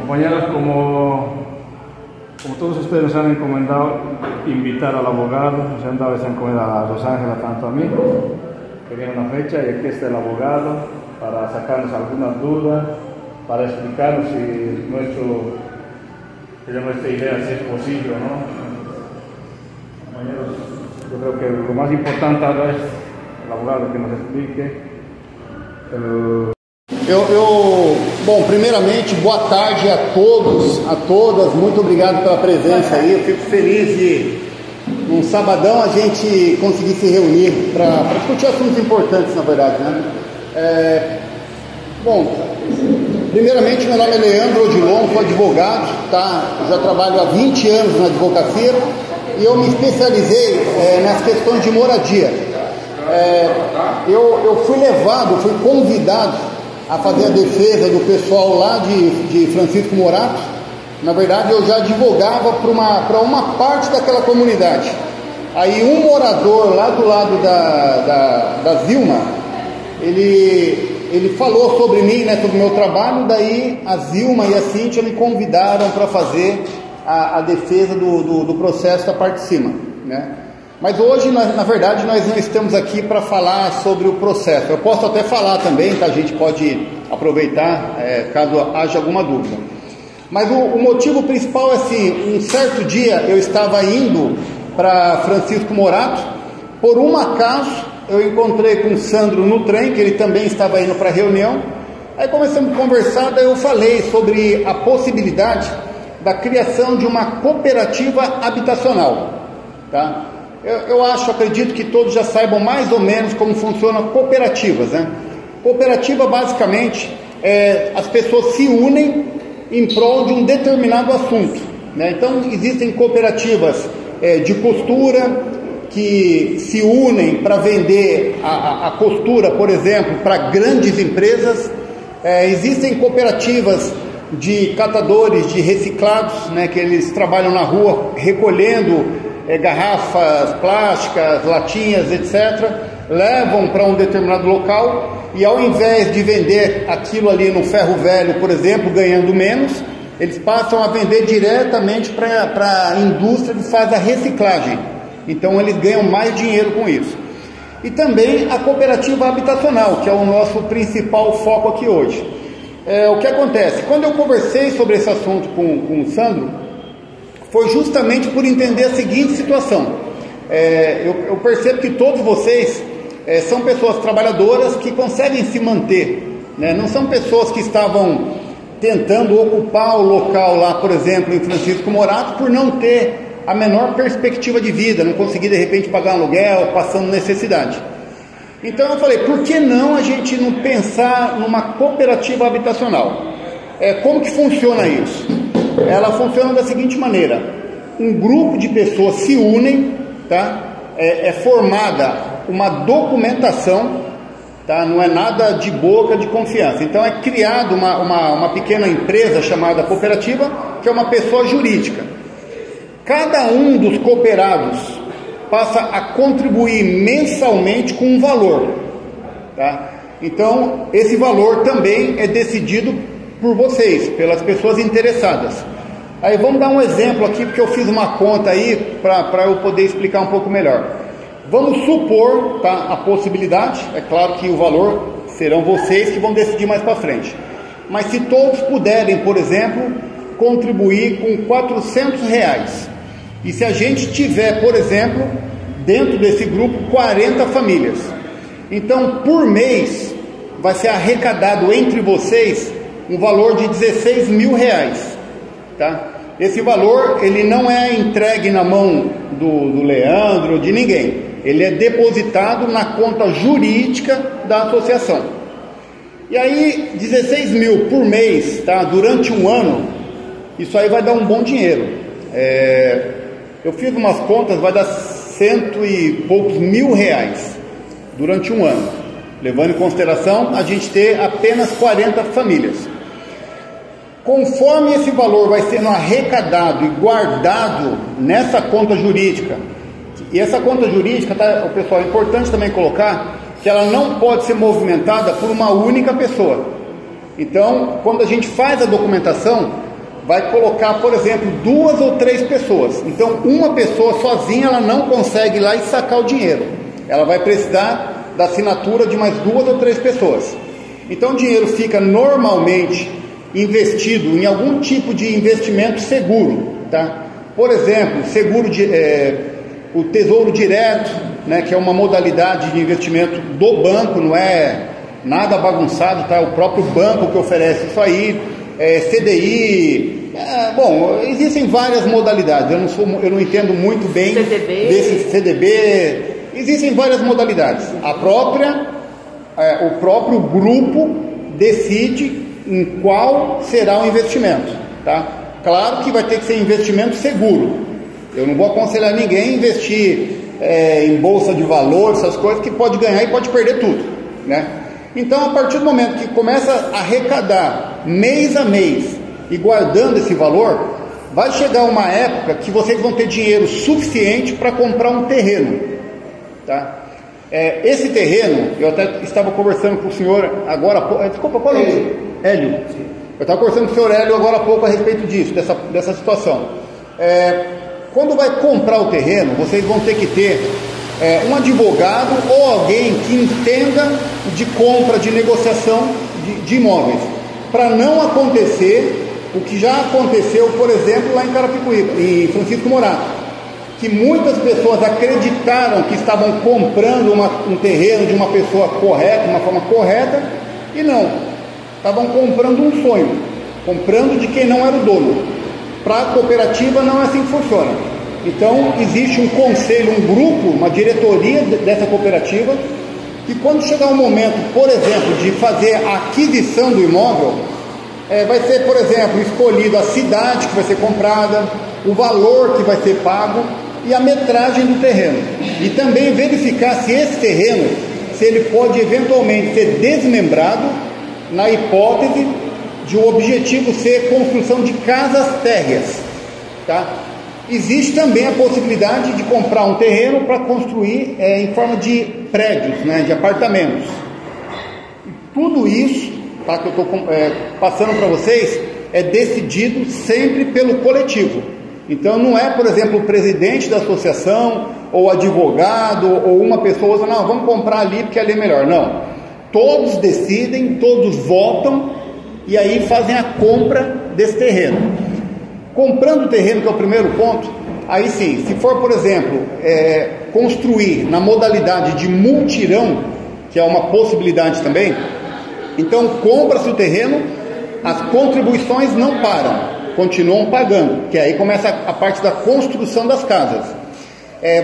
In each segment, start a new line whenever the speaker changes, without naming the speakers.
Compañeros, como todos ustedes nos han encomendado invitar al abogado, nos han dado esa encomienda a Rosángela, tanto a mí, que viene una fecha y aquí está el abogado para sacarnos algunas dudas, para explicarnos si nuestra idea si es posible o no. Compañeros, yo creo que lo más importante ahora es el abogado que nos explique.
Bom, primeiramente, boa tarde a todos, a todas, muito obrigado pela presença aí, eu fico feliz de, num sabadão, a gente conseguir se reunir para discutir assuntos importantes, na verdade, né? Bom, primeiramente, meu nome é Leandro Odilon, sou advogado, tá? Eu já trabalho há 20 anos na advocacia e eu me especializei nas questões de moradia. Eu fui convidado a fazer a defesa do pessoal lá de Francisco Morato. Na verdade, eu já advogava para uma parte daquela comunidade. Aí um morador lá do lado da Zilma, ele falou sobre mim, né, sobre o meu trabalho. Daí a Zilma e a Cíntia me convidaram para fazer a defesa do processo da parte de cima, né? Mas hoje, na verdade, nós não estamos aqui para falar sobre o processo. Eu posso até falar também, tá? A gente pode aproveitar caso haja alguma dúvida. Mas o motivo principal é assim, um certo dia eu estava indo para Francisco Morato, por um acaso eu encontrei com o Sandro no trem, que ele também estava indo para a reunião. Aí começamos a conversar, daí eu falei sobre a possibilidade da criação de uma cooperativa habitacional, tá? Eu acredito que todos já saibam mais ou menos como funcionam cooperativas, né? Cooperativa, basicamente, as pessoas se unem em prol de um determinado assunto, né? Então, existem cooperativas de costura, que se unem para vender a costura, por exemplo, para grandes empresas. Existem cooperativas de catadores de reciclados, né? Que eles trabalham na rua recolhendo garrafas plásticas, latinhas, etc., levam para um determinado local e ao invés de vender aquilo ali no ferro velho, por exemplo, ganhando menos, eles passam a vender diretamente para a indústria que faz a reciclagem. Então eles ganham mais dinheiro com isso. E também a cooperativa habitacional, que é o nosso principal foco aqui hoje. O que acontece? Quando eu conversei sobre esse assunto com o Sandro, foi justamente por entender a seguinte situação. Eu percebo que todos vocês são pessoas trabalhadoras que conseguem se manter, né? Não são pessoas que estavam tentando ocupar o local lá, por exemplo, em Francisco Morato, por não ter a menor perspectiva de vida, não conseguir de repente pagar um aluguel, passando necessidade. Então eu falei, por que não a gente não pensar numa cooperativa habitacional? Como que funciona isso? Ela funciona da seguinte maneira: um grupo de pessoas se unem, tá? É formada uma documentação, tá? Não é nada de boca de confiança. Então é criada uma pequena empresa chamada cooperativa, que é uma pessoa jurídica. Cada um dos cooperados passa a contribuir mensalmente com um valor, tá? Então esse valor também é decidido por vocês, pelas pessoas interessadas. Aí vamos dar um exemplo aqui, porque eu fiz uma conta aí para eu poder explicar um pouco melhor. Vamos supor, tá, a possibilidade, é claro que o valor serão vocês que vão decidir mais para frente, mas se todos puderem, por exemplo, contribuir com R$400, e se a gente tiver, por exemplo, dentro desse grupo 40 famílias, então por mês vai ser arrecadado entre vocês um valor de R$16 mil, tá? Esse valor, ele não é entregue na mão do Leandro, de ninguém. Ele é depositado na conta jurídica da associação. E aí, 16 mil por mês, tá? Durante um ano, isso aí vai dar um bom dinheiro. Eu fiz umas contas, vai dar 100 e poucos mil reais durante um ano, levando em consideração a gente ter apenas 40 famílias. Conforme esse valor vai sendo arrecadado e guardado nessa conta jurídica, e essa conta jurídica, tá, pessoal, é importante também colocar que ela não pode ser movimentada por uma única pessoa. Então, quando a gente faz a documentação, vai colocar, por exemplo, 2 ou 3 pessoas. Então, uma pessoa sozinha, ela não consegue ir lá e sacar o dinheiro. Ela vai precisar da assinatura de mais 2 ou 3 pessoas. Então, o dinheiro fica normalmente investido em algum tipo de investimento seguro, tá? Por exemplo, o Tesouro Direto, né, que é uma modalidade de investimento do banco, não é nada bagunçado, tá? O próprio banco que oferece isso aí, CDI, bom, existem várias modalidades, eu não entendo muito bem desse CDB, existem várias modalidades. O próprio grupo decide em qual será o investimento, tá? Claro que vai ter que ser investimento seguro. Eu não vou aconselhar ninguém a investir em bolsa de valores, essas coisas, que pode ganhar e pode perder tudo, né? Então, a partir do momento que começa a arrecadar mês a mês e guardando esse valor, vai chegar uma época que vocês vão ter dinheiro suficiente para comprar um terreno, tá? Esse terreno, eu até estava conversando com o senhor agora há pouco. Desculpa, qual é o nome? Hélio. Eu estava conversando com o senhor Hélio agora há pouco a respeito disso, dessa situação. Quando vai comprar o terreno, vocês vão ter que ter um advogado ou alguém que entenda de compra, de negociação de imóveis, para não acontecer o que já aconteceu, por exemplo, lá em Carapicuíba, em Francisco Morato, que muitas pessoas acreditaram que estavam comprando um terreno de uma pessoa correta, de uma forma correta, e não, estavam comprando um sonho, comprando de quem não era o dono. Para a cooperativa não é assim que funciona. Então existe um conselho, um grupo, uma diretoria dessa cooperativa, que quando chegar o momento, por exemplo, de fazer a aquisição do imóvel, vai ser, por exemplo, escolhido a cidade que vai ser comprada, o valor que vai ser pago e a metragem do terreno. E também verificar se esse terreno, se ele pode eventualmente ser desmembrado, na hipótese de o objetivo ser construção de casas térreas, tá? Existe também a possibilidade de comprar um terreno para construir em forma de prédios, né, de apartamentos. Tudo isso, tá, que eu estou passando para vocês, é decidido sempre pelo coletivo. Então não é, por exemplo, o presidente da associação, ou advogado, ou uma pessoa, não, vamos comprar ali porque ali é melhor. Não, todos decidem, todos votam, e aí fazem a compra desse terreno. Comprando o terreno, que é o primeiro ponto, aí sim, se for, por exemplo, construir na modalidade de multirão, que é uma possibilidade também, então compra-se o terreno, as contribuições não param, continuam pagando, que aí começa a parte da construção das casas.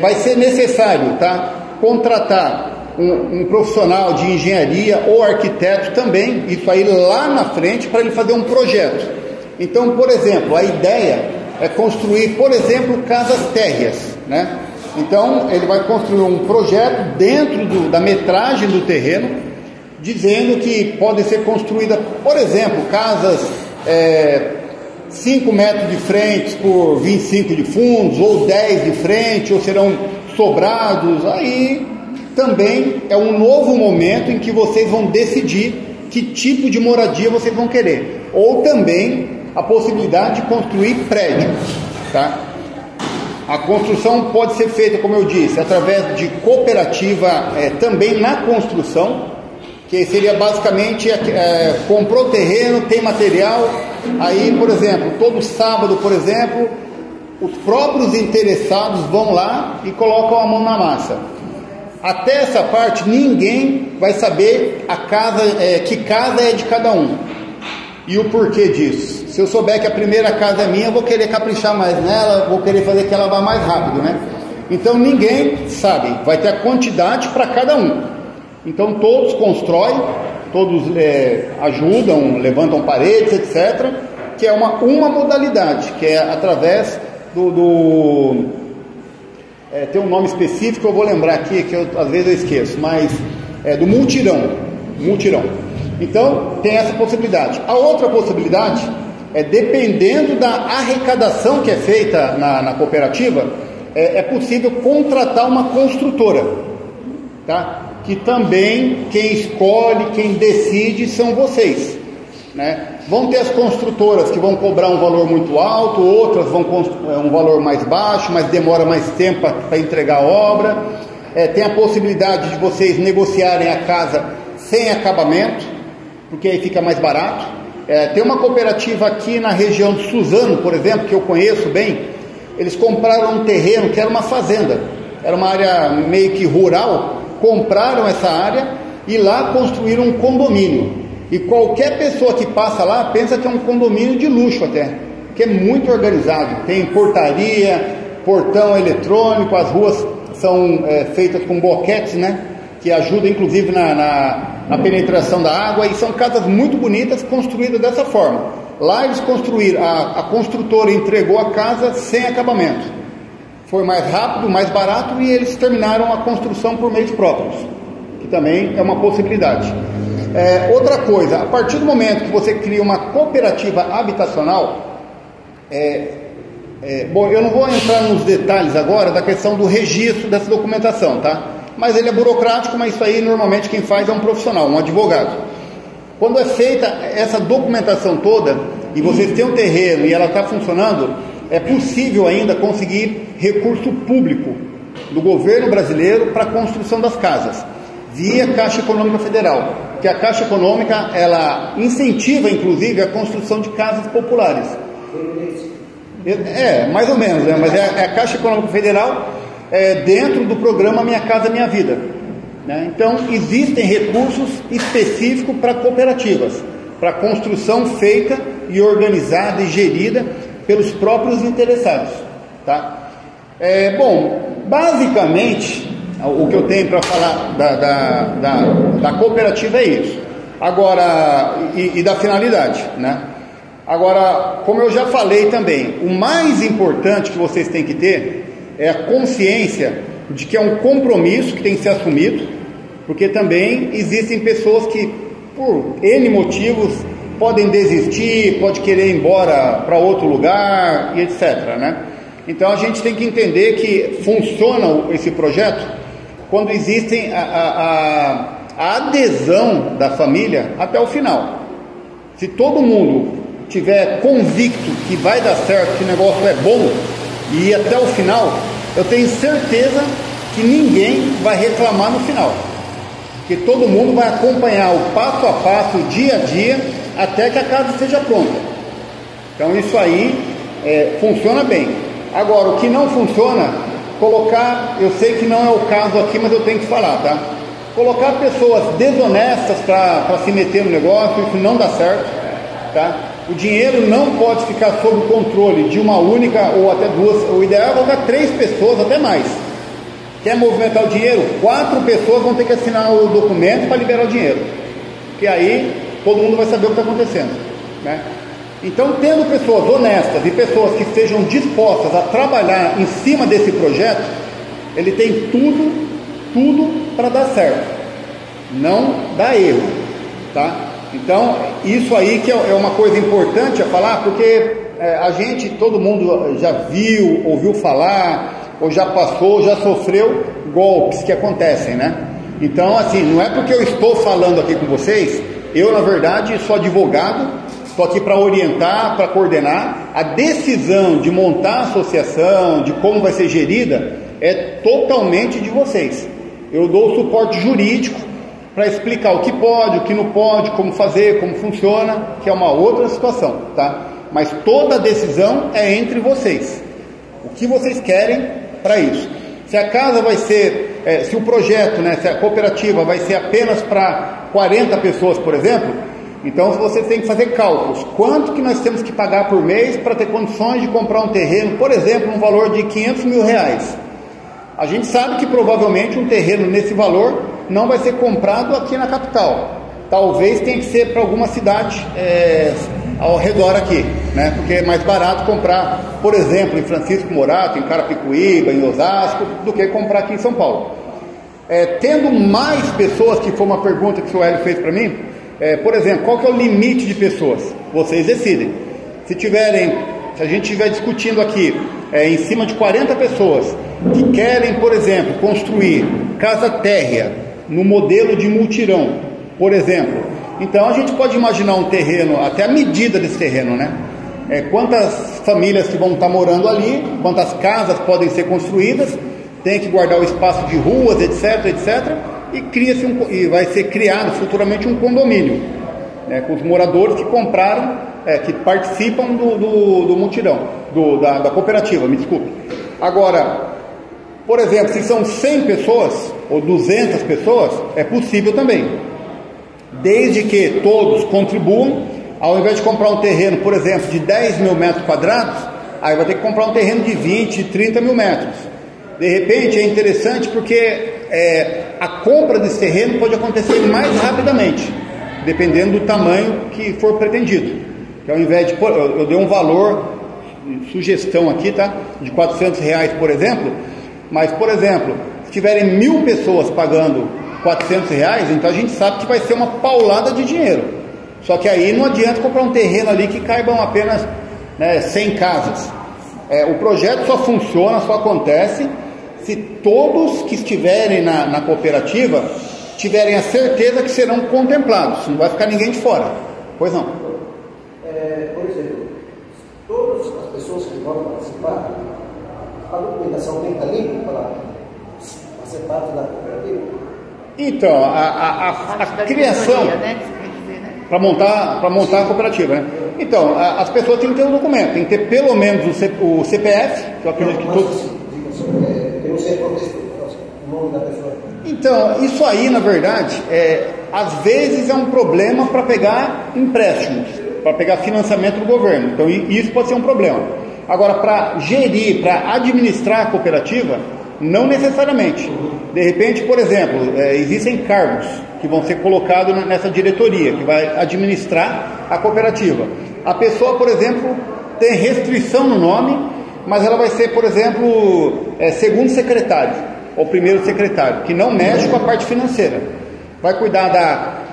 Vai ser necessário, tá, contratar um profissional de engenharia ou arquiteto também, isso aí lá na frente, para ele fazer um projeto. Então, por exemplo, a ideia é construir, por exemplo, casas térreas, né? Então, ele vai construir um projeto dentro da metragem do terreno, dizendo que podem ser construídas, por exemplo, casas 5 metros de frente por 25 de fundos, ou 10 de frente, ou serão sobrados. Aí também é um novo momento em que vocês vão decidir que tipo de moradia vocês vão querer, ou também a possibilidade de construir prédios, tá? A construção pode ser feita, como eu disse, através de cooperativa, também na construção, que seria basicamente, comprou terreno, tem material, aí, por exemplo, todo sábado, por exemplo, os próprios interessados vão lá e colocam a mão na massa. Até essa parte, ninguém vai saber que casa é de cada um. E o porquê disso? Se eu souber que a primeira casa é minha, eu vou querer caprichar mais nela, vou querer fazer que ela vá mais rápido, né? Então ninguém sabe, vai ter a quantidade para cada um. Então todos constroem, todos ajudam, levantam paredes, etc. Que é uma modalidade, que é através tem um nome específico, eu vou lembrar aqui, que às vezes eu esqueço, mas do multirão. Então, tem essa possibilidade. A outra possibilidade dependendo da arrecadação que é feita na cooperativa, é possível contratar uma construtora, tá? Que também quem escolhe, quem decide são vocês, né? Vão ter as construtoras que vão cobrar um valor muito alto, outras vão um valor mais baixo, mas demora mais tempo para entregar a obra. Tem a possibilidade de vocês negociarem a casa sem acabamento, porque aí fica mais barato. Tem uma cooperativa aqui na região de Suzano, por exemplo, que eu conheço bem. Eles compraram um terreno que era uma fazenda, era uma área meio que rural, compraram essa área e lá construíram um condomínio. E qualquer pessoa que passa lá pensa que é um condomínio de luxo até, que é muito organizado, tem portaria, portão eletrônico, as ruas são feitas com boquetes, né, que ajudam inclusive na penetração da água, e são casas muito bonitas construídas dessa forma. Lá eles construíram, a construtora entregou a casa sem acabamento, foi mais rápido, mais barato, e eles terminaram a construção por meios próprios, que também é uma possibilidade. Outra coisa, a partir do momento que você cria uma cooperativa habitacional, bom, eu não vou entrar nos detalhes agora da questão do registro dessa documentação, tá? Mas ele é burocrático, mas isso aí normalmente quem faz é um profissional, um advogado. Quando é feita essa documentação toda, e vocês têm um terreno e ela está funcionando, é possível ainda conseguir recurso público do governo brasileiro para a construção das casas, via Caixa Econômica Federal, que a Caixa Econômica, ela incentiva inclusive a construção de casas populares. Mais ou menos, né? Mas é a Caixa Econômica Federal dentro do programa Minha Casa Minha Vida, né? Então existem recursos específicos para cooperativas, para construção feita e organizada e gerida pelos próprios interessados, tá? Bom, basicamente o que eu tenho para falar da cooperativa é isso. Agora, e da finalidade, né? Agora, como eu já falei também, o mais importante que vocês têm que ter é a consciência de que é um compromisso que tem que ser assumido, porque também existem pessoas que, por N motivos, podem desistir, pode querer ir embora para outro lugar e etc, né? Então a gente tem que entender que funciona esse projeto quando existem a adesão da família até o final. Se todo mundo tiver convicto que vai dar certo, que o negócio é bom, e ir até o final, eu tenho certeza que ninguém vai reclamar no final, porque todo mundo vai acompanhar o passo a passo, o dia a dia, até que a casa esteja pronta. Então isso aí funciona bem. Agora, o que não funciona, colocar, eu sei que não é o caso aqui, mas eu tenho que falar, tá? Colocar pessoas desonestas para se meter no negócio, isso não dá certo, tá? O dinheiro não pode ficar sob o controle de uma única ou até duas. O ideal é colocar 3 pessoas, até mais. Quer movimentar o dinheiro? 4 pessoas vão ter que assinar o documento para liberar o dinheiro, porque aí todo mundo vai saber o que está acontecendo, né? Então, tendo pessoas honestas e pessoas que estejam dispostas a trabalhar em cima desse projeto, ele tem tudo para dar certo, não dá erro, tá? Então, isso aí que é uma coisa importante a falar, porque a gente, todo mundo já viu, ouviu falar, ou já passou, já sofreu golpes que acontecem, né? Então, assim, não é porque eu estou falando aqui com vocês, eu, na verdade, sou advogado, estou aqui para orientar, para coordenar. A decisão de montar a associação, de como vai ser gerida, é totalmente de vocês. Eu dou o suporte jurídico para explicar o que pode, o que não pode, como fazer, como funciona, que é uma outra situação, tá? Mas toda a decisão é entre vocês. O que vocês querem para isso? Se a casa vai ser, se o projeto, né, se a cooperativa vai ser apenas para 40 pessoas, por exemplo, então você tem que fazer cálculos. Quanto que nós temos que pagar por mês para ter condições de comprar um terreno, por exemplo, um valor de 500 mil reais? A gente sabe que provavelmente um terreno nesse valor não vai ser comprado aqui na capital. Talvez tenha que ser para alguma cidade ao redor aqui, né? Porque é mais barato comprar, por exemplo, em Francisco Morato, em Carapicuíba, em Osasco, do que comprar aqui em São Paulo. Tendo mais pessoas, que foi uma pergunta que o seu Hélio fez para mim, por exemplo, qual que é o limite de pessoas? Vocês decidem. Se a gente estiver discutindo aqui em cima de 40 pessoas que querem, por exemplo, construir casa térrea no modelo de multirão, por exemplo, Então a gente pode imaginar um terreno, até a medida desse terreno, né? Quantas famílias que vão estar morando ali, quantas casas podem ser construídas, tem que guardar o espaço de ruas, etc, etc, e vai ser criado futuramente um condomínio, né, com os moradores que compraram, que participam do mutirão, da cooperativa, me desculpe. Agora, por exemplo, se são 100 pessoas ou 200 pessoas, é possível também, desde que todos contribuam. Ao invés de comprar um terreno, por exemplo, de 10 mil metros quadrados, aí vai ter que comprar um terreno de 20, 30 mil metros. De repente é interessante porque a compra desse terreno pode acontecer mais rapidamente, dependendo do tamanho que for pretendido. Que ao invés de, eu dei um valor, sugestão aqui, tá? De R$400, por exemplo, mas, por exemplo, se tiverem 1.000 pessoas pagando R$400, então a gente sabe que vai ser uma paulada de dinheiro. Só que aí não adianta comprar um terreno ali que caibam apenas 100 casas. O projeto só funciona, só acontece se todos que estiverem na cooperativa tiverem a certeza que serão contemplados. Não vai ficar ninguém de fora. Pois não?
Por exemplo, todas as pessoas que vão participar, a documentação tem que estar limpa para ser parte da cooperativa?
Então, a criação... Para montar a cooperativa, né? Então, as pessoas têm que ter um documento, tem que ter pelo menos o CPF, que eu acredito que todos...
Tem um CPF, o nome da pessoa.
Então, isso aí, na verdade, às vezes é um problema para pegar empréstimos, para pegar financiamento do governo. Então, isso pode ser um problema. Agora, para gerir, para administrar a cooperativa, não necessariamente. De repente, por exemplo, existem cargos que vão ser colocados nessa diretoria, que vai administrar a cooperativa. A pessoa, por exemplo, tem restrição no nome, mas ela vai ser, por exemplo, segundo secretário, ou primeiro secretário, que não mexe com a parte financeira. Vai cuidar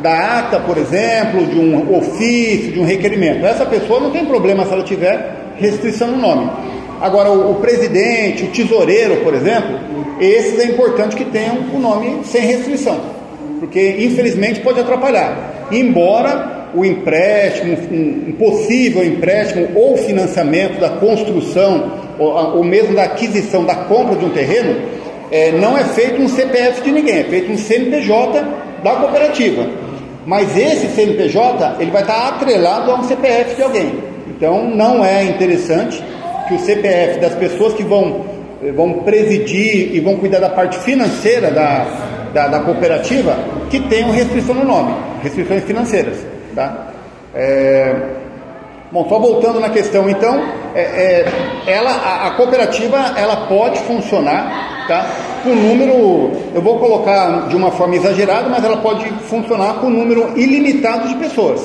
da ata, por exemplo, de um ofício, de um requerimento. Essa pessoa não tem problema se ela tiver restrição no nome. Agora, o presidente, o tesoureiro, por exemplo, esses é importante que tenham o nome sem restrição, porque infelizmente pode atrapalhar. Embora o empréstimo, um possível empréstimo ou financiamento da construção, ou mesmo da aquisição, da compra de um terreno, não é feito um CPF de ninguém, é feito um CNPJ da cooperativa. Mas esse CNPJ, ele vai estar atrelado a um CPF de alguém. Então não é interessante que o CPF das pessoas que vão presidir e vão cuidar da parte financeira da cooperativa, que tenham restrição no nome, restrições financeiras, tá? Bom, só voltando na questão, então, a cooperativa, ela pode funcionar, tá? Com número, eu vou colocar de uma forma exagerada, mas ela pode funcionar com um número ilimitado de pessoas.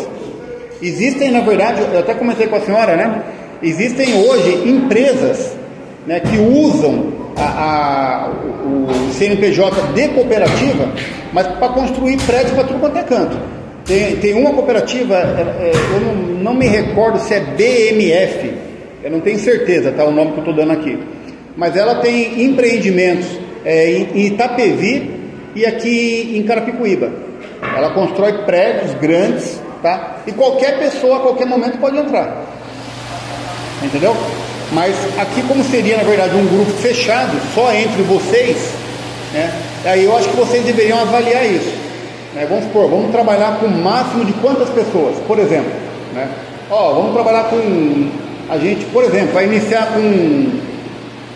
Existem, na verdade, eu até comentei com a senhora, né? Existem hoje empresas, né, que usam o CNPJ de cooperativa, mas para construir prédio para tudo quanto é canto. Tem uma cooperativa, eu não me recordo se é BMF, eu não tenho certeza, tá, o nome que eu estou dando aqui, mas ela tem empreendimentos em Itapevi e aqui em Carapicuíba. Ela constrói prédios grandes, tá? E qualquer pessoa a qualquer momento pode entrar, entendeu? Mas aqui, como seria na verdade um grupo fechado, só entre vocês, né? Aí eu acho que vocês deveriam avaliar isso, né? Vamos supor, vamos trabalhar com o máximo de quantas pessoas, por exemplo, né? Vamos trabalhar com, a gente, por exemplo, vai iniciar com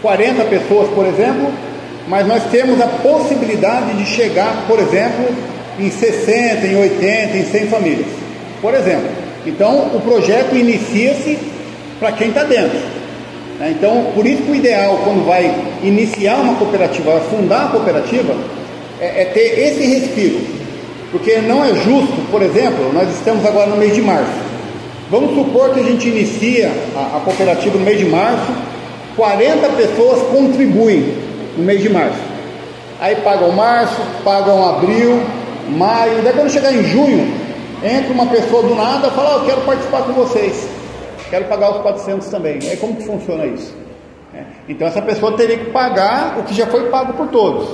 40 pessoas, por exemplo, mas nós temos a possibilidade de chegar, por exemplo, em 60, em 80, em 100 famílias, por exemplo. Então o projeto inicia-se para quem está dentro, né? Então, por isso que o ideal, quando vai iniciar uma cooperativa, vai fundar a cooperativa, é ter esse respiro, porque não é justo, por exemplo, nós estamos agora no mês de março, vamos supor que a gente inicia a cooperativa no mês de março, 40 pessoas contribuem no mês de março, aí pagam março, pagam abril, maio, daí quando chegar em junho, entra uma pessoa do nada e fala, eu quero participar com vocês, quero pagar os 400 também. Aí como que funciona isso? Então essa pessoa teria que pagar o que já foi pago por todos,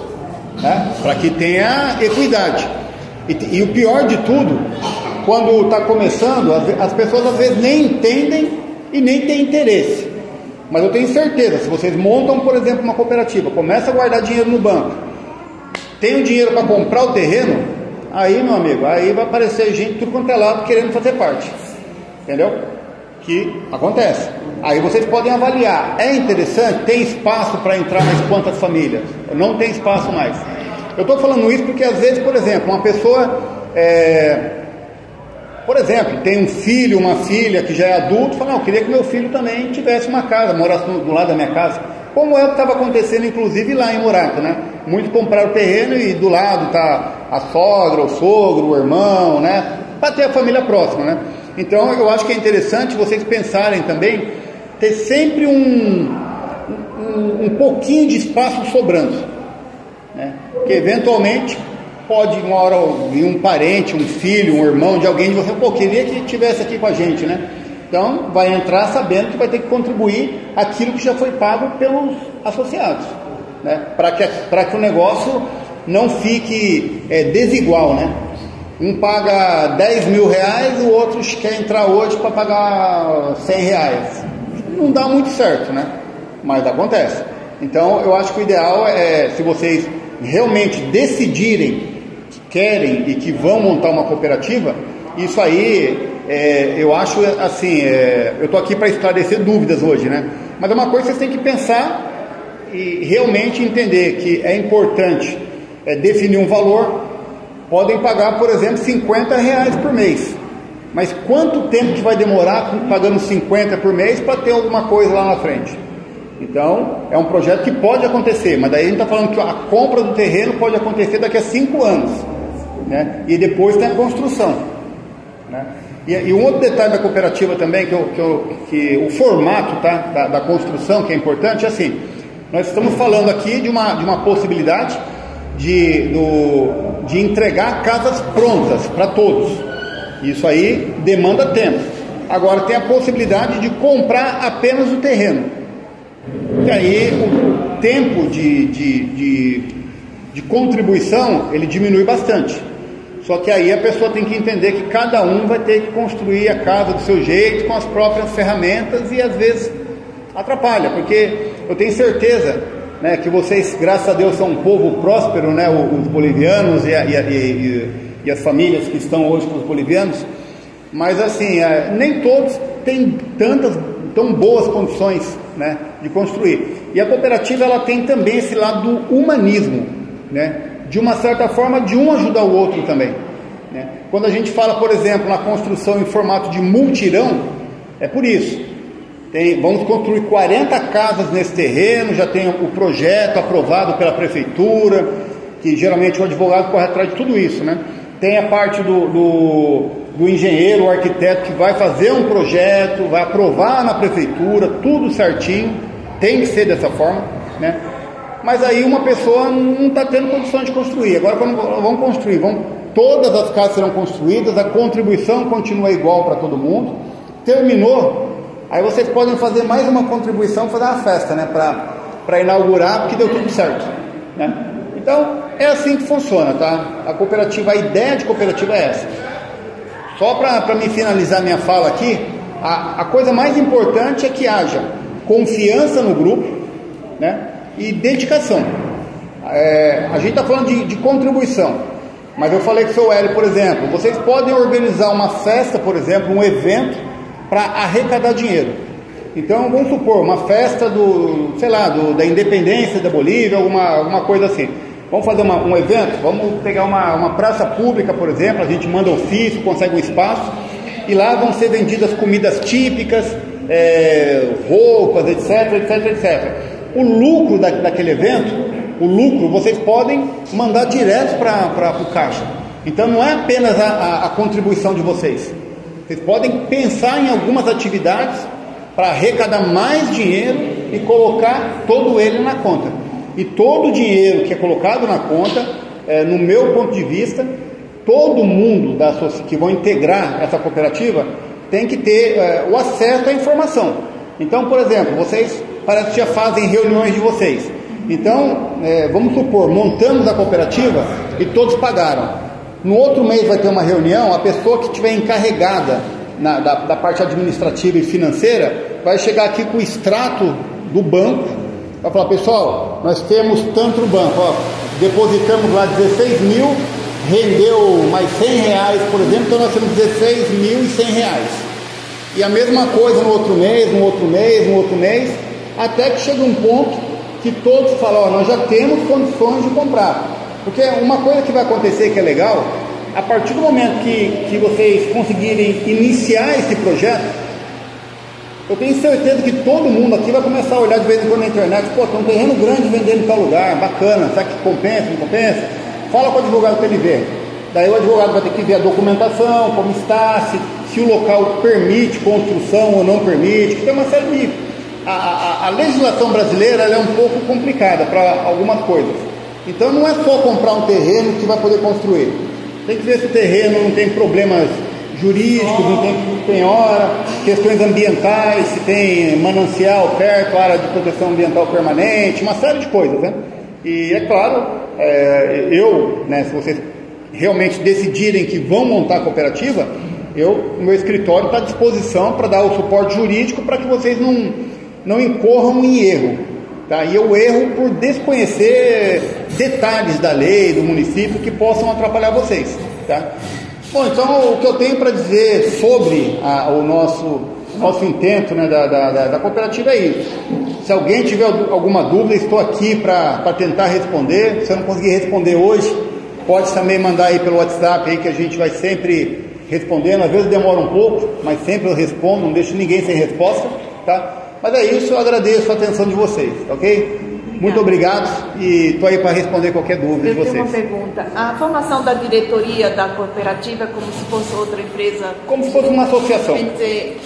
né? Para que tenha equidade. E o pior de tudo quando está começando, as pessoas às vezes nem entendem e nem têm interesse. Mas eu tenho certeza, se vocês montam, por exemplo, uma cooperativa, começa a guardar dinheiro no banco, tem o dinheiro para comprar o terreno, aí, meu amigo, aí vai aparecer gente tudo quanto é lado querendo fazer parte. Entendeu? Que acontece. Aí vocês podem avaliar, é interessante, tem espaço para entrar mais quantas famílias? Não tem espaço mais. Eu estou falando isso porque às vezes, por exemplo, uma pessoa, por exemplo, tem um filho, uma filha que já é adulto, fala, não, eu queria que meu filho também tivesse uma casa, morasse do lado da minha casa. Como é o que estava acontecendo, inclusive, lá em Muraca, né? Muitos compraram o terreno e do lado está a sogra, o sogro, o irmão, né? Para ter a família próxima, né? Então, eu acho que é interessante vocês pensarem também, ter sempre um pouquinho de espaço sobrando, né? Porque, eventualmente, pode uma hora vir um parente, um filho, um irmão de alguém de você, pô, queria que estivesse aqui com a gente, né? Então, vai entrar sabendo que vai ter que contribuir aquilo que já foi pago pelos associados, né? Para que o negócio não fique desigual, né? Um paga 10 mil reais, o outro quer entrar hoje para pagar 100 reais. Não dá muito certo, né? Mas acontece. Então, eu acho que o ideal é, se vocês realmente decidirem que querem e que vão montar uma cooperativa, isso aí, eu acho assim, eu estou aqui para esclarecer dúvidas hoje, né? Mas é uma coisa que vocês têm que pensar e realmente entender que é importante definir um valor. Podem pagar, por exemplo, 50 reais por mês. Mas quanto tempo que vai demorar pagando 50 por mês para ter alguma coisa lá na frente? Então, é um projeto que pode acontecer, mas daí a gente está falando que a compra do terreno pode acontecer daqui a 5 anos, né? E depois tem a construção, né? E um outro detalhe da cooperativa também, que o formato, tá, da construção, que é importante, é assim, nós estamos falando aqui de uma possibilidade de entregar casas prontas para todos. Isso aí demanda tempo. Agora tem a possibilidade de comprar apenas o terreno. E aí o tempo de contribuição ele diminui bastante. Só que aí a pessoa tem que entender que cada um vai ter que construir a casa do seu jeito, com as próprias ferramentas, e às vezes atrapalha, porque eu tenho certeza, né, que vocês, graças a Deus, são um povo próspero, né, os bolivianos e as famílias que estão hoje com os bolivianos, mas assim, nem todos têm tão boas condições, né, de construir. E a cooperativa ela tem também esse lado do humanismo, né, de uma certa forma de um ajudar o outro também, né? Quando a gente fala, por exemplo, na construção em formato de multirão, é por isso. Vamos construir 40 casas nesse terreno, já tem o projeto aprovado pela prefeitura, que geralmente o advogado corre atrás de tudo isso, né? Tem a parte do engenheiro, o arquiteto, que vai fazer um projeto, vai aprovar na prefeitura, tudo certinho, tem que ser dessa forma, né? Mas aí uma pessoa não está tendo condições de construir. Agora vamos construir, todas as casas serão construídas, a contribuição continua igual para todo mundo, terminou. Aí vocês podem fazer mais uma contribuição, fazer uma festa, né? Para inaugurar, porque deu tudo certo, né? Então, é assim que funciona, tá? A cooperativa, a ideia de cooperativa é essa. Só para me finalizar minha fala aqui, a coisa mais importante é que haja confiança no grupo, né? E dedicação. A gente está falando de contribuição, mas eu falei com o seu Hélio, por exemplo, vocês podem organizar uma festa, por exemplo, um evento, para arrecadar dinheiro. Então, vamos supor, uma festa da independência da Bolívia, alguma coisa assim. Vamos fazer um evento, vamos pegar uma praça pública, por exemplo, a gente manda ofício, consegue um espaço, e lá vão ser vendidas comidas típicas, roupas, etc. O lucro daquele evento, vocês podem mandar direto para o caixa. Então, não é apenas a contribuição de vocês. Vocês podem pensar em algumas atividades para arrecadar mais dinheiro e colocar todo ele na conta. E todo o dinheiro que é colocado na conta, no meu ponto de vista, todo mundo que vão integrar essa cooperativa tem que ter o acesso à informação. Então, por exemplo, vocês parece que já fazem reuniões de vocês. Então, vamos supor, montamos a cooperativa e todos pagaram. No outro mês vai ter uma reunião, a pessoa que estiver encarregada da parte administrativa e financeira vai chegar aqui com o extrato do banco, vai falar, pessoal, nós temos tanto no banco, ó, depositamos lá 16 mil, rendeu mais 100 reais, por exemplo, então nós temos 16.100 reais. E a mesma coisa no outro mês, no outro mês, no outro mês, até que chega um ponto que todos falam, ó, nós já temos condições de comprar. Porque uma coisa que vai acontecer que é legal, a partir do momento que vocês conseguirem iniciar esse projeto, eu tenho certeza que todo mundo aqui vai começar a olhar de vez em quando na internet, pô, tem um terreno grande vendendo em tal lugar, bacana, será que compensa, não compensa? Fala com o advogado para ele ver. Daí o advogado vai ter que ver a documentação, como está, se o local permite construção ou não permite, que tem uma série de... A legislação brasileira ela é um pouco complicada para algumas coisas. Então não é só comprar um terreno que vai poder construir. Tem que ver se o terreno não tem problemas jurídicos, não tem penhora, questões ambientais, se tem manancial perto, área de proteção ambiental permanente, uma série de coisas, né? E é claro, se vocês realmente decidirem que vão montar a cooperativa, o meu escritório está à disposição para dar o suporte jurídico para que vocês não incorram em erro. Tá? E eu erro por desconhecer detalhes da lei, do município, que possam atrapalhar vocês. Tá? Bom, então o que eu tenho para dizer sobre o nosso intento, né, da cooperativa é isso. Se alguém tiver alguma dúvida, estou aqui para tentar responder. Se eu não conseguir responder hoje, pode também mandar aí pelo WhatsApp aí, que a gente vai sempre respondendo. Às vezes demora um pouco, mas sempre eu respondo, não deixo ninguém sem resposta. Tá? Mas é isso, eu agradeço a atenção de vocês, ok? Muito obrigado e estou aí para responder qualquer dúvida de vocês.
Eu tenho uma pergunta. A formação da diretoria da cooperativa é como se fosse outra empresa?
Como se fosse uma associação.
Quer dizer,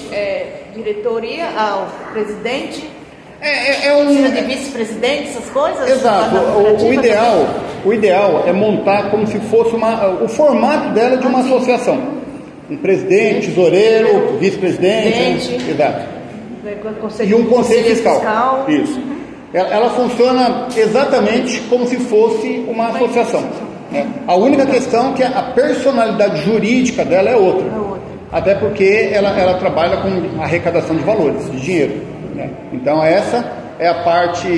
diretoria, presidente,
precisa
de vice-presidente, essas coisas?
Exato. O ideal é montar como se fosse o formato dela de uma associação. Um presidente, tesoureiro, vice-presidente. Exato. E um conselho fiscal. Isso. Ela funciona exatamente como se fosse uma associação. Né? A única questão é que a personalidade jurídica dela é outra. Até porque ela trabalha com arrecadação de valores, de dinheiro. Né? Então essa é a parte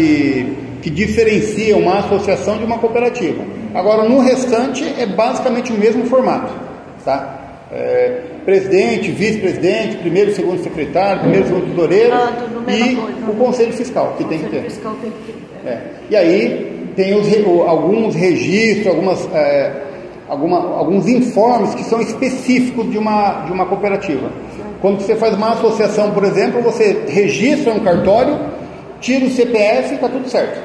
que diferencia uma associação de uma cooperativa. Agora, no restante, é basicamente o mesmo formato. Tá? Presidente, vice-presidente, primeiro e segundo secretário, primeiro e segundo tesoureiro e o conselho fiscal, que tem que ter. E aí tem alguns registros, alguns informes que são específicos de uma cooperativa. Quando você faz uma associação, por exemplo, você registra um cartório, tira o CPF e está tudo certo.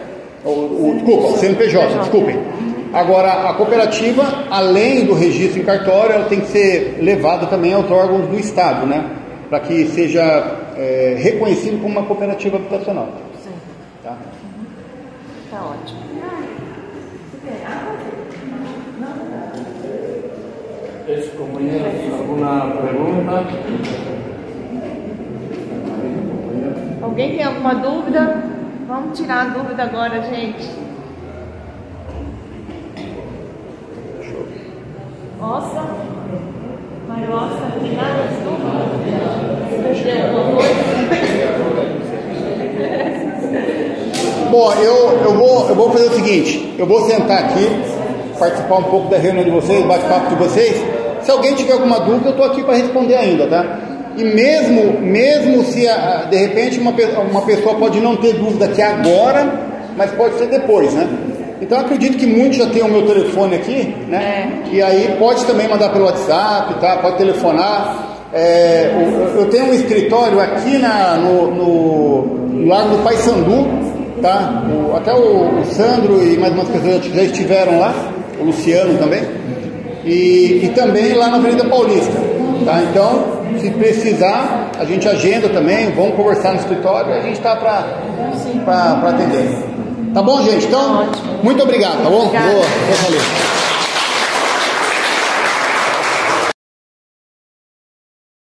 O CNPJ, desculpem. Agora, a cooperativa, além do registro em cartório, ela tem que ser levada também aos órgãos do Estado, né? Para que seja reconhecido como uma cooperativa habitacional.
Sim.
Tá?
Tá ótimo.
Companheiros, alguma pergunta?
Alguém tem alguma dúvida? Vamos tirar a dúvida agora, gente. Nossa, mas nossa, não tem nada de dúvida. Perdeu alguma coisa?
Bom, eu vou fazer o seguinte, eu vou sentar aqui, participar um pouco da reunião de vocês, bate-papo de vocês. Se alguém tiver alguma dúvida, eu estou aqui para responder ainda, tá? E mesmo se de repente uma pessoa pode não ter dúvida aqui agora, mas pode ser depois, né? Então eu acredito que muitos já têm o meu telefone aqui, né? E aí pode também mandar pelo WhatsApp, tá? Pode telefonar. Eu tenho um escritório aqui no Largo do Paissandu, tá? Até o Sandro e mais umas pessoas já estiveram lá, o Luciano também, e também lá na Avenida Paulista, tá? Então, se precisar, a gente agenda também, vamos conversar no escritório e a gente está para atender. Tá bom, gente? Então, muito obrigado, tá bom? Boa, valeu.